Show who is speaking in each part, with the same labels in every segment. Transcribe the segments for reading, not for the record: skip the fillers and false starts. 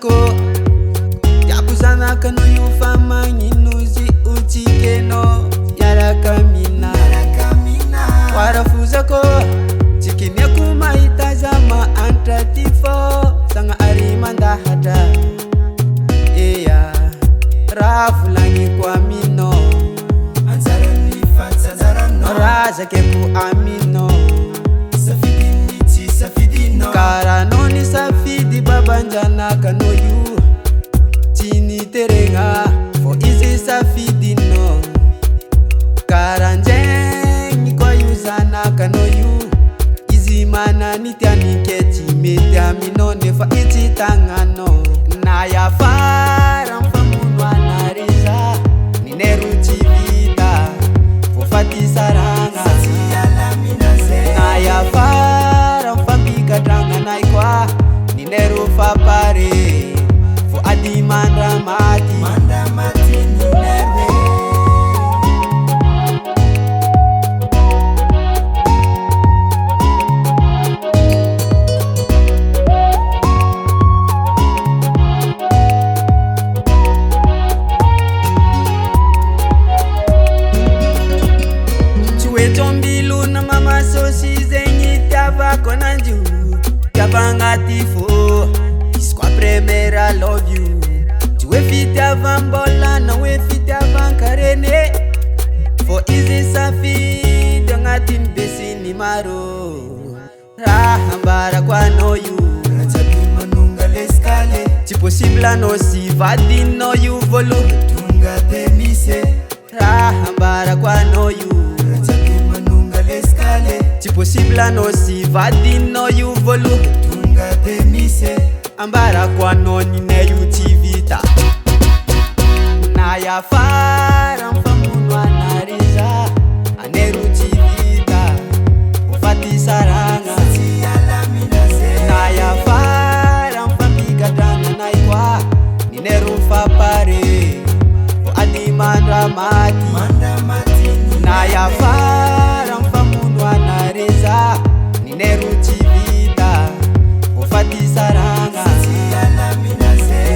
Speaker 1: farafuzako yakuzanaka noyufa manyinuzi utikeno yarakamina farafuzako tikine kumaitazama antratifo sanga arimanda hada eya rafulangi kwa mino raza keku amino karanoni safidi babanjana kanoyu tini terenga fo izi safidi no karanjeng kwa yuzana kanoyu izi mana nitiani keti mete amino nefa iti tangano na ya fara mfamunwa na reza nineru chivita fo fati saranga na ya fara mfambika dranga naikwa nineru fapare fo adi mandamati ninerwe Tombilu na mama sosi zengi tava konanju Kabangatifo Iskwa primera love you Tuwe fiti avambola na we fiti avankarene Fo izi safi Dongati mbesi ni maro Rahambara kwa noyu Rajabi manunga leskale Chiposibla no si vadi no yu volu Tunga demise Rahambara kwa noyu Chiposibla no si vadi no yu volu Tunga demise Ambara kwa no nine yu tivita Na ya fara mfamunwa na reza Aneru tivita Ufati saranga Na ya fara mfambika dranga naikwa Nineru fapare O adi mandamati Na ya fara mfamunwa na reza Nineru tivita Ufati saranga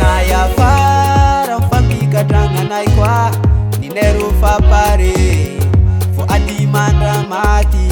Speaker 1: Na ya fara mfambika dranga naikwa Nineru fapare Fo adi mandamati